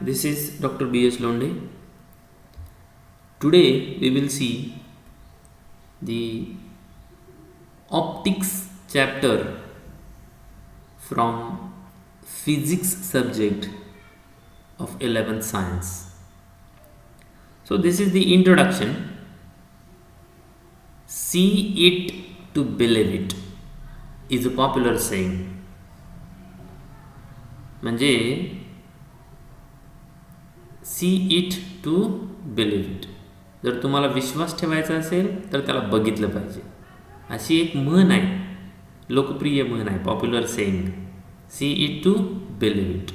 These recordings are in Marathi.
this is Dr. B.S. Londe. Today we will see the optics chapter from physics subject of 11th science. So this is the introduction. See it to believe it is a popular saying. म्हणजे see it to believe it. जर तुम्हाला विश्वास ठेवायचा असेल तर त्याला बघितलं पाहिजे, अशी एक म्हण आहे, लोकप्रिय म्हण आहे, popular saying. See it to believe it.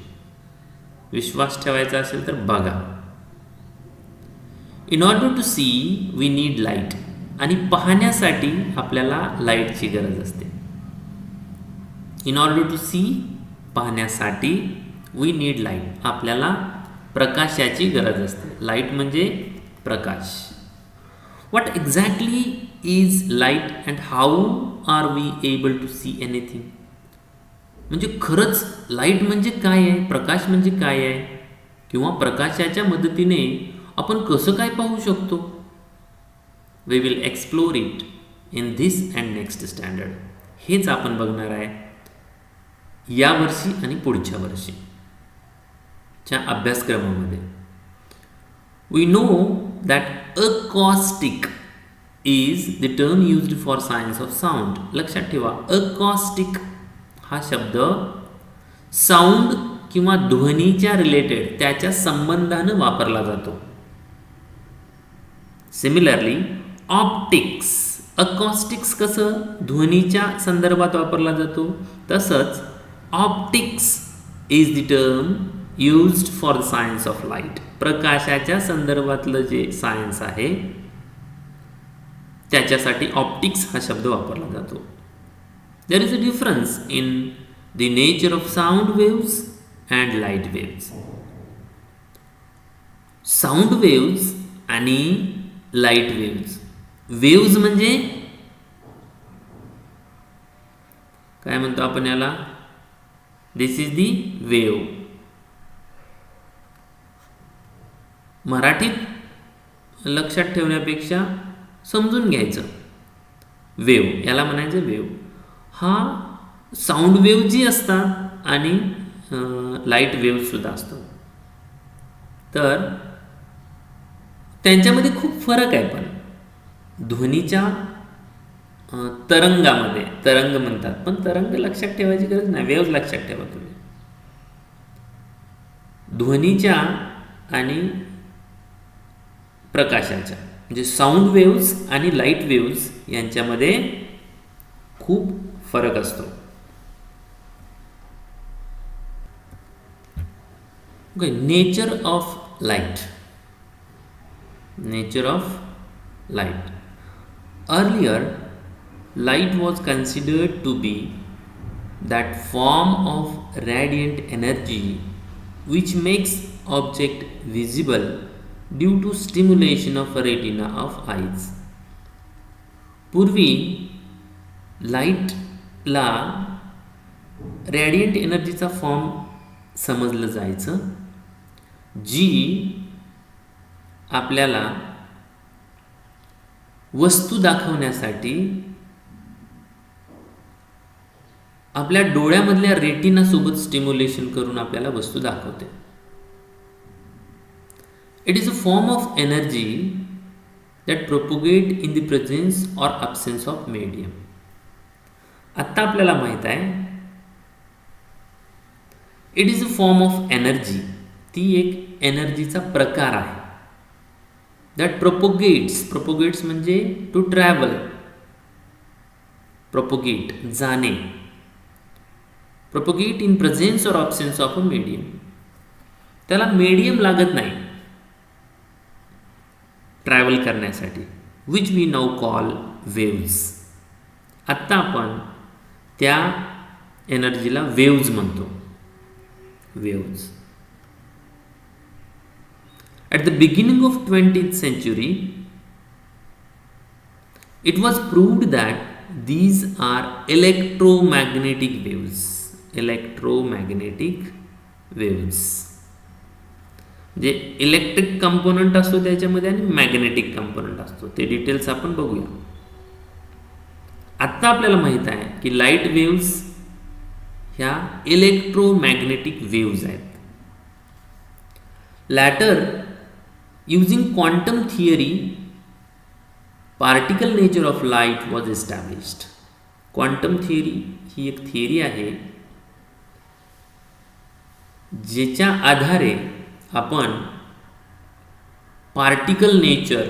विश्वास ठेवायचा असेल तर बघा. In order to see we need light. आणि पाहण्यासाठी आपल्याला लाईटची गरज असते. इन ऑर्डर टू सी, पाहण्यासाठी, वी नीड लाईट, आपल्याला प्रकाशाची गरज असते. लाईट म्हणजे प्रकाश. What exactly is light and how are we able to see anything. म्हणजे खरंच लाईट म्हणजे काय आहे, प्रकाश म्हणजे काय आहे, किंवा प्रकाशाच्या मदतीने आपण कसं काय पाहू शकतो. We will explore it in this and next standard. हेच आपण बघणार आहे या वर्षी आणि पुढच्या वर्षीच्या अभ्यासक्रमामध्ये. We know that acoustic is the term used for science of sound. लक्षात ठेवा, अकॉस्टिक हा शब्द साऊंड किंवा ध्वनीच्या रिलेटेड, त्याच्या संबंधानं वापरला जातो. सिमिलरली ऑप्टिक्स, अकॉस्टिक्स कसं ध्वनीच्या संदर्भात वापरला जातो, तसंच optics is the term used for the science of light. प्रकाशाच्या संदर्भातलं जे सायन्स आहे त्याच्यासाठी ऑप्टिक्स हा शब्द वापरला जातो. There is a difference in the nature of sound waves and light waves. Sound waves आणि लाईट वेव्स. वेव्स म्हणजे काय म्हणतो आपण याला, दिस इज दी वेव्ह. मराठीत लक्षात ठेवण्यापेक्षा समजून घ्यायचं. वेव्ह याला म्हणायचं वेव्ह. हा साऊंड वेव्ह जी असतात आणि लाईट वेव्ह सुद्धा असतात, तर त्यांच्यामध्ये खूप फरक आहे. पण ध्वनीच्या तरंगामध्ये, तरंग म्हणतात, पण तरंग लक्षात ठेवायची गरज नाही, वेव्ह लक्षात ठेवा तुम्ही. ध्वनीच्या आणि प्रकाशाच्या म्हणजे साऊंड वेव्स आणि लाईट वेव्स यांच्यामध्ये खूप फरक असतो. Okay, nature of light. Nature of light. Earlier, light was considered to be that form of radiant energy which makes object visible due to stimulation of a retina of eyes. पूर्वी लाईटला रॅडियंट एनर्जीचा फॉर्म समजलं जायचं, जी आपल्याला वस्तू दाखवण्यासाठी आपल्या डोळ्यामधल्या रेटिनासोबत स्टिम्युलेशन करून आपल्याला वस्तू दाखवते. It is a form of energy that propagate in the presence or absence of medium. आत्ता आपल्याला माहीत आहे it is a form of energy. ती एक एनर्जीचा प्रकार आहे. दॅट प्रोपोगेट्स म्हणजे टू ट्रॅव्हल. प्रोपोगेट जाणे. Propagate in presence or absence of a medium. त्याला मीडियम लागत नाही ट्रॅव्हल करण्यासाठी, which we now call waves. आत्ता आपण त्या एनर्जीला वेव्ज म्हणतो. Waves. At the beginning of 20th century, it was proved that these are electromagnetic waves. Electromagnetic waves. जे इलेक्ट्रिक कंपोनंट असतो त्याच्यामध्ये आणि मॅग्नेटिक कंपोनंट असतो, ते डिटेल्स आपण बघूया. आत्ता आपल्याला माहीत आहे की लाईट वेव्स ह्या इलेक्ट्रोमॅग्नेटिक वेव्स आहेत. Later using quantum theory particle nature of light was established. Quantum theory ही एक थिअरी आहे ज्याच्या आधारे आपण पार्टिकल नेचर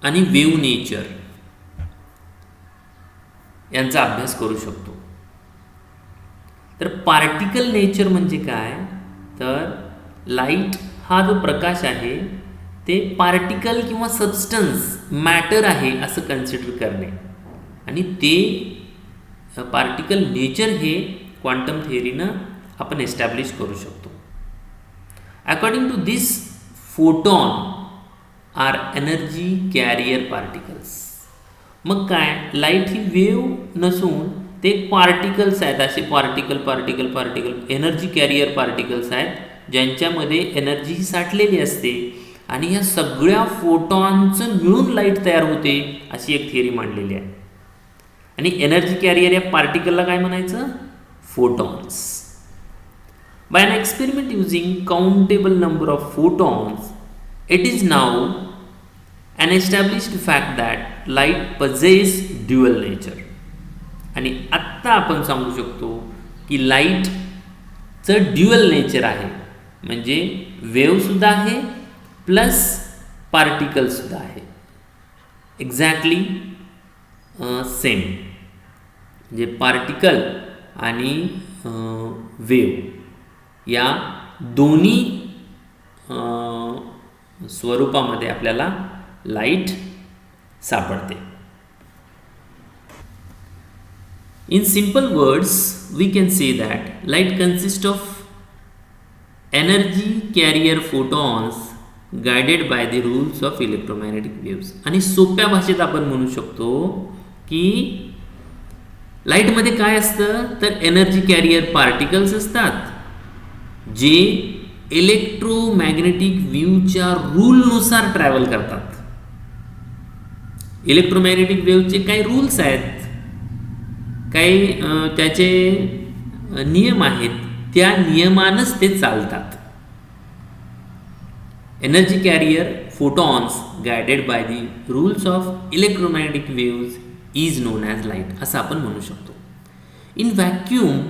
आणि वेव्ह नेचर यांचा अभ्यास करू शकतो. तर पार्टिकल नेचर म्हणजे काय, तर लाईट हा जो प्रकाश आहे ते पार्टिकल किंवा सबस्टन्स मॅटर आहे असं कन्सिडर करणे, आणि ते पार्टिकल नेचर हे क्वांटम थिअरीनं आपण एस्टॅब्लिश करू शकतो. According to this, photon are energy carrier particles. मग काय, लाईट ही वेव्ह नसून ते पार्टिकल्स आहेत, असे पार्टिकल एनर्जी कॅरियर पार्टिकल्स आहेत ज्यांच्यामध्ये एनर्जी ही साठलेली असते, आणि ह्या सगळ्या फोटॉनचं मिळून लाईट तयार होते अशी एक थिअरी मांडलेली आहे. आणि एनर्जी कॅरियर या पार्टिकलला काय म्हणायचं, photons. By an experiment using countable number of photons, it is now an established fact that light possess dual nature. आणि आत्ता आपण सांगू शकतो की लाईटचं ड्युअल नेचर आहे, म्हणजे वेव्हसुद्धा आहे प्लस पार्टिकलसुद्धा आहे. एक्झॅक्टली सेम, म्हणजे पार्टिकल आणि वेव्ह या दोन्ही स्वरूपामध्ये आपल्याला लाईट सापडते. In simple words we can say that light consist of energy carrier photons guided by the rules of electromagnetic waves. आणि सोप्या भाषेत आपण म्हणू शकतो की लाईटमध्ये काय असतं, तर एनर्जी कॅरियर पार्टिकल्स असतात जे इलेक्ट्रोमॅग्नेटिक वेव्हच्या रूलनुसार ट्रॅव्हल करतात. इलेक्ट्रोमॅग्नेटिक वेव्हचे काही रूल्स आहेत, काही त्याचे नियम आहेत, त्या नियमानच ते चालतात. Energy carrier photons guided by the rules of electromagnetic waves is known as light असं आपण म्हणू शकतो. In vacuum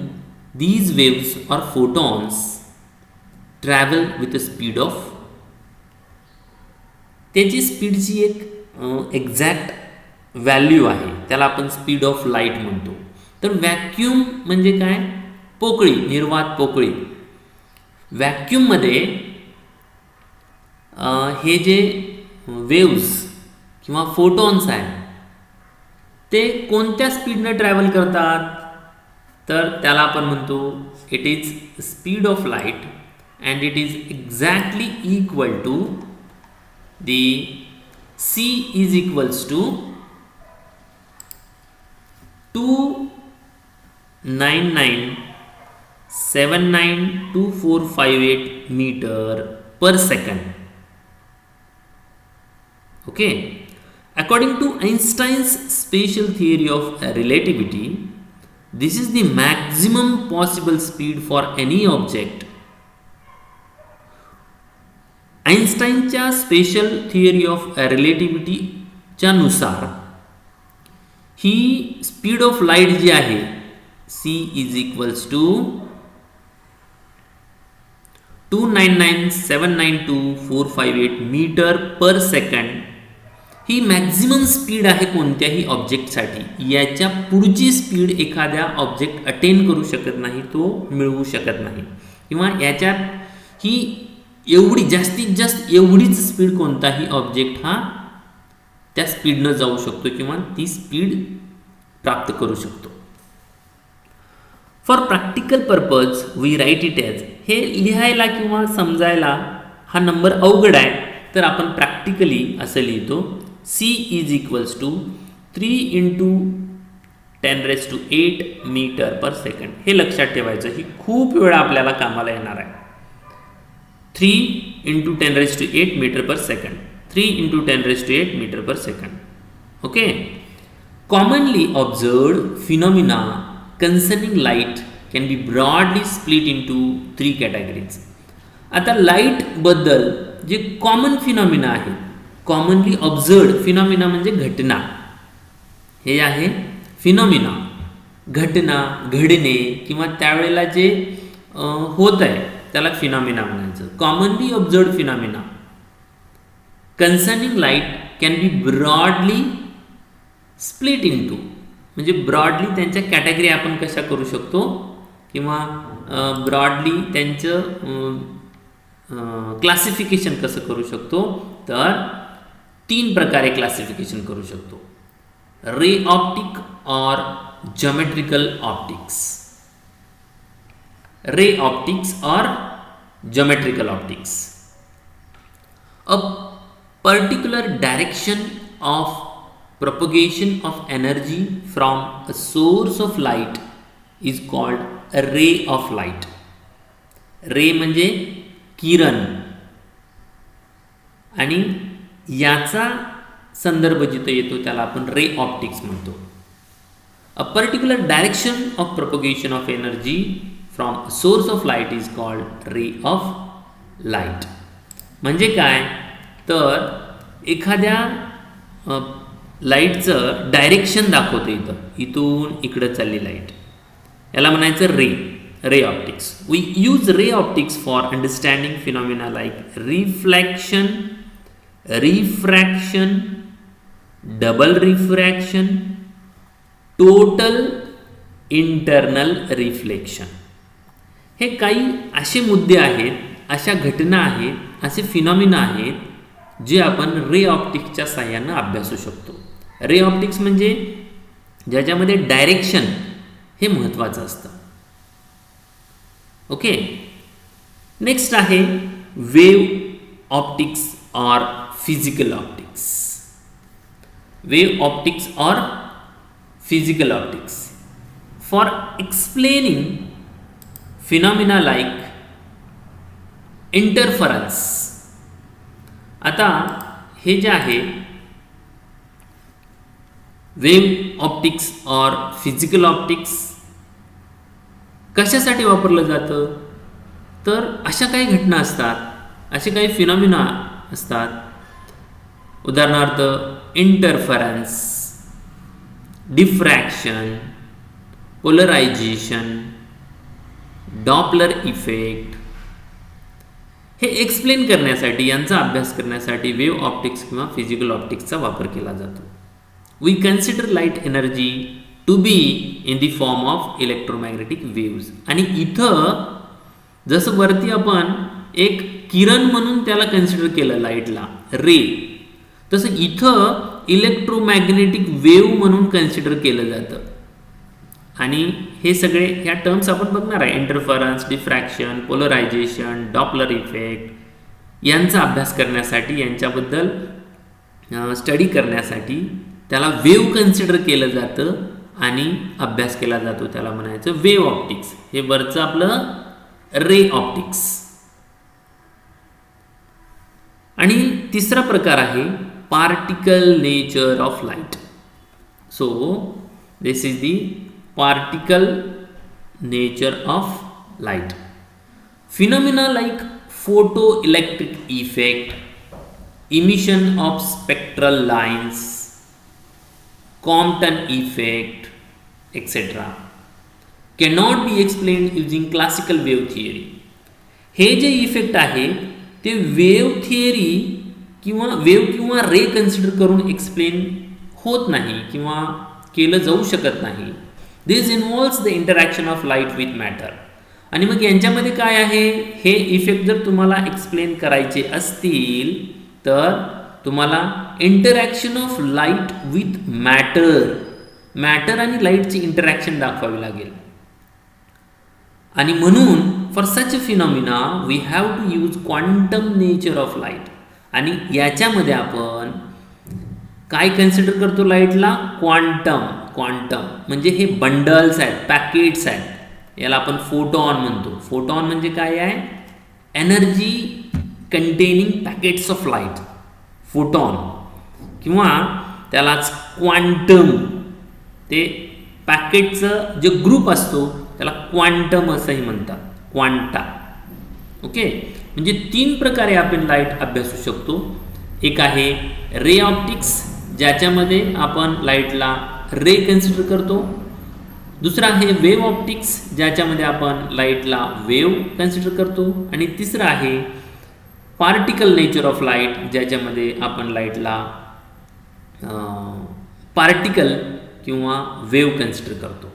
these waves or photons travel with a speed of, त्याची स्पीडची एक एक्झॅक्ट व्हॅल्यू आहे, त्याला आपण स्पीड ऑफ लाईट म्हणतो. तर व्हॅक्यूम म्हणजे काय, पोकळी, निर्वात पोकळी. व्हॅक्यूममध्ये हे जे वेव्स किंवा फोटॉन्स आहेत ते कोणत्या स्पीडनं ट्रॅव्हल करतात, तर त्याला आपण म्हणतो it is speed of light, and it is exactly equal to the c is equals to 299792458 meter per second. Okay, according to Einstein's special theory of relativity, this is the maximum possible speed for any object. आइन्स्टाईनच्या स्पेशल थिअरी ऑफ रिलेटिव्हिटीच्या नुसार ही स्पीड ऑफ लाईट जी आहे c is equals to 299792458 metre per second, ही मॅक्झिमम स्पीड आहे कोणत्याही ऑब्जेक्टसाठी. याच्या पुढची स्पीड एखाद्या ऑब्जेक्ट अटेन करू शकत नाही, तो मिळवू शकत नाही, किंवा याच्यात ही एवढी जास्तीत जास्त एवढीच स्पीड कोणताही ऑब्जेक्ट हा त्या स्पीडनं जाऊ शकतो किंवा ती स्पीड प्राप्त करू शकतो. For practical purpose we write it as, हे लिहायला किंवा समजायला हा नंबर अवघड आहे, तर आपण प्रॅक्टिकली असं लिहितो c is equals to 3 × 10⁸ metre per second. हे लक्षात ठेवायचं, ही खूप वेळा आपल्याला कामाला येणार आहे. 3 into 10 raised to 8 meter per second. 3 into 10 raised to 8 meter per second. Okay. Commonly observed phenomena concerning light can be broadly split into 3 categories. आता लाईट बद्दल जे कॉमन फिनॉमिना आहे, कॉमनली ऑब्झर्वड फिनॉमिना म्हणजे घटना, हे आहे फिनॉमिना, घटना, घडणे किंवा त्यावेळेला जे होत आहे त्याला फिनॉमिना म्हणायचं. Commonly observed phenomena concerning light can be broadly split into, म्हणजे ब्रॉडली त्यांच्या कॅटेगरी आपण कशा करू शकतो किंवा ब्रॉडली त्यांचं क्लासिफिकेशन कसं करू शकतो, तर 3 प्रकारे क्लासिफिकेशन करू शकतो. रे ऑप्टिक और ज्योमेट्रिकल ऑप्टिक्स. रे ऑप्टिक्स और geometrical optics. A particular direction of propagation of energy from a source of light is called a ray of light. रे म्हणजे किरण, आणि याचा संदर्भ जिथे येतो त्याला आपण रे ऑप्टिक्स म्हणतो. A particular direction of propagation of energy from a source of light is called ray of light. म्हणजे काय, तर एखाद्या लाईटचं डायरेक्शन दाखवतं, इथून इकडं चालली लाईट, याला म्हणायचं ray optics. We use ray optics for understanding phenomena like reflection, refraction, double refraction, total internal reflection. हे काही असे मुद्दे आहेत, अशा घटना आहेत, असे फिनॉमिना आहेत जे आपण रे ऑप्टिक्सच्या साहाय्यानं अभ्यासू शकतो. रे ऑप्टिक्स म्हणजे ज्याच्यामध्ये डायरेक्शन हे महत्त्वाचं असतं. ओके. नेक्स्ट आहे वेव ऑप्टिक्स और फिजिकल ऑप्टिक्स. वेव ऑप्टिक्स और physical optics for explaining phenomena like interference. आता हे जे आहे वेव ऑप्टिक्स और फिजिकल ऑप्टिक्स कशासाठी वापरलं जातं, तर अशा काही घटना असतात, असे काही फिनॉमिना असतात, उदाहरणार्थ interference, diffraction, polarisation, Doppler effect. हे एक्सप्लेन करण्यासाठी, यांचा अभ्यास करण्यासाठी वेव ऑप्टिक्स किंवा फिजिकल ऑप्टिक्सचा वापर केला जातो. We consider light energy to be in the form of electromagnetic waves. आणि इथं जसं वरती आपण एक किरण म्हणून त्याला कन्सिडर केलं लाईटला, रे, तसं इथं इलेक्ट्रोमॅग्नेटिक वेव्ह म्हणून कन्सिडर केलं जातं. आणि हे सगळे ह्या टर्म्स आपण बघणार आहे, interference, diffraction, polarisation, Doppler effect, यांचा अभ्यास करण्यासाठी, यांच्याबद्दल स्टडी करण्यासाठी त्याला वेव्ह कन्सिडर केलं जातं आणि अभ्यास केला जातो, त्याला म्हणायचं वेव्ह ऑप्टिक्स. हे वरचं आपलं रे ऑप्टिक्स. आणि तिसरा प्रकार आहे particle nature of light. So this is the particle nature of light. Phenomena like photoelectric effect, emission of spectral lines, Compton effect, etc. cannot be explained using classical wave theory. हे जे इफेक्ट आहे ते वेव्ह थिअरी किंवा वेव्ह किंवा रे कन्सिडर करून एक्सप्लेन होत नाही किंवा केलं जाऊ शकत नाही. This involves the interaction of light with matter. आणि मग यांच्यामध्ये काय आहे, हे इफेक्ट जर तुम्हाला एक्सप्लेन करायचे असतील तर तुम्हाला interaction of light with matter आणि लाईटची इंटरॅक्शन दाखवावी लागेल. आणि म्हणून for such a phenomena we have to use quantum nature of light. आणि याच्यामध्ये आपण काय कन्सिडर करतो लाईटला, क्वांटम म्हणजे हे बंडल्स आहेत, पॅकेट्स आहेत, याला आपण फोटॉन म्हणतो. फोटॉन म्हणजे काय आहे, energy containing packets of light, photon, किंवा त्यालाच क्वांटम, ते पॅकेटचं जे ग्रुप असतो त्याला क्वांटम असंही म्हणतात, क्वांटा. ओके, म्हणजे 3 प्रकारे आपण लाईट अभ्यासू शकतो. एक आहे रे ऑप्टिक्स, ज्याच्यामध्ये आपण लाईटला रे कन्सिडर करतो. दुसरा आहे वेव्ह ऑप्टिक्स, ज्याच्यामध्ये आपण लाईटला वेव्ह कन्सिडर करतो. आणि तिसरं आहे पार्टिकल नेचर ऑफ लाईट, ज्याच्यामध्ये आपण लाईटला पार्टिकल किंवा वेव्ह कन्सिडर करतो.